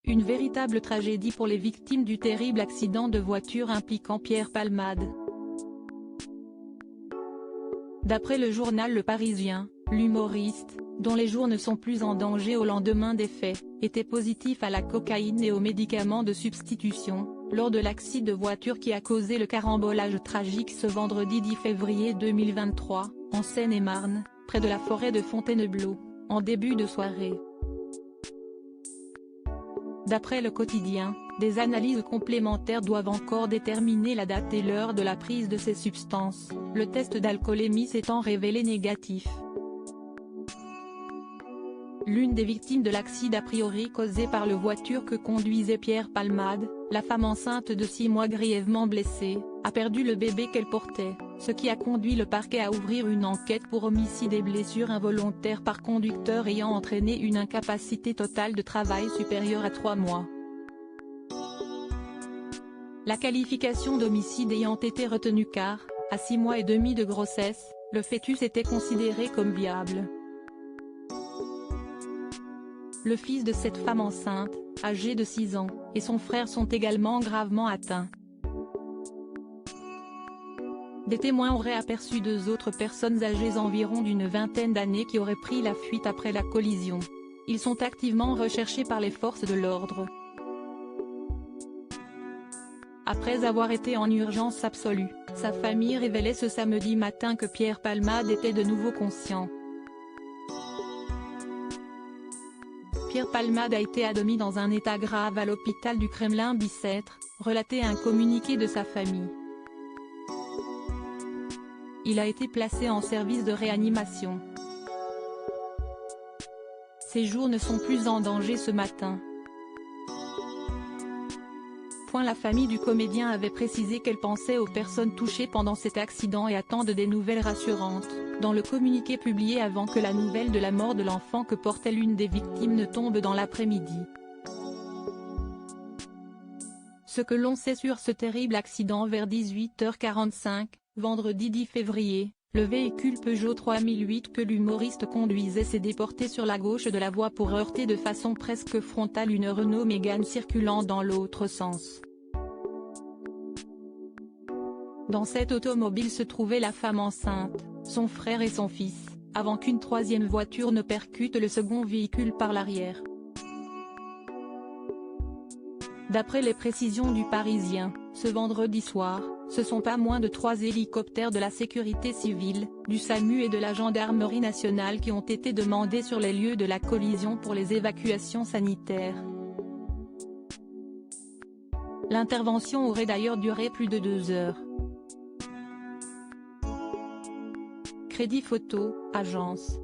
Une véritable tragédie pour les victimes du terrible accident de voiture impliquant Pierre Palmade. D'après le journal Le Parisien, l'humoriste, dont les jours ne sont plus en danger au lendemain des faits, était positif à la cocaïne et aux médicaments de substitution, lors de l'accident de voiture qui a causé le carambolage tragique ce vendredi 10 février 2023, en Seine-et-Marne, près de la forêt de Fontainebleau, en début de soirée. D'après le quotidien, des analyses complémentaires doivent encore déterminer la date et l'heure de la prise de ces substances, le test d'alcoolémie s'étant révélé négatif. L'une des victimes de l'accident a priori causé par la voiture que conduisait Pierre Palmade, la femme enceinte de 6 mois grièvement blessée, a perdu le bébé qu'elle portait, ce qui a conduit le parquet à ouvrir une enquête pour homicide et blessures involontaires par conducteur ayant entraîné une incapacité totale de travail supérieure à 3 mois. La qualification d'homicide ayant été retenue car, à 6 mois et demi de grossesse, le fœtus était considéré comme viable. Le fils de cette femme enceinte, âgé de 6 ans, et son frère sont également gravement atteints. Des témoins auraient aperçu 2 autres personnes âgées environ d'une vingtaine d'années qui auraient pris la fuite après la collision. Ils sont activement recherchés par les forces de l'ordre. Après avoir été en urgence absolue, sa famille révélait ce samedi matin que Pierre Palmade était de nouveau conscient. Pierre Palmade a été admis dans un état grave à l'hôpital du Kremlin-Bicêtre, relatait un communiqué de sa famille. Il a été placé en service de réanimation. Ses jours ne sont plus en danger ce matin. La famille du comédien avait précisé qu'elle pensait aux personnes touchées pendant cet accident et attendent des nouvelles rassurantes, dans le communiqué publié avant que la nouvelle de la mort de l'enfant que portait l'une des victimes ne tombe dans l'après-midi. Ce que l'on sait sur ce terrible accident: vers 18h45, vendredi 10 février, le véhicule Peugeot 3008 que l'humoriste conduisait s'est déporté sur la gauche de la voie pour heurter de façon presque frontale une Renault Mégane circulant dans l'autre sens. Dans cette automobile se trouvait la femme enceinte, son frère et son fils, avant qu'une troisième voiture ne percute le second véhicule par l'arrière. D'après les précisions du Parisien, ce vendredi soir, ce sont pas moins de 3 hélicoptères de la sécurité civile, du SAMU et de la gendarmerie nationale qui ont été demandés sur les lieux de la collision pour les évacuations sanitaires. L'intervention aurait d'ailleurs duré plus de 2 heures. Crédit Photo, agence.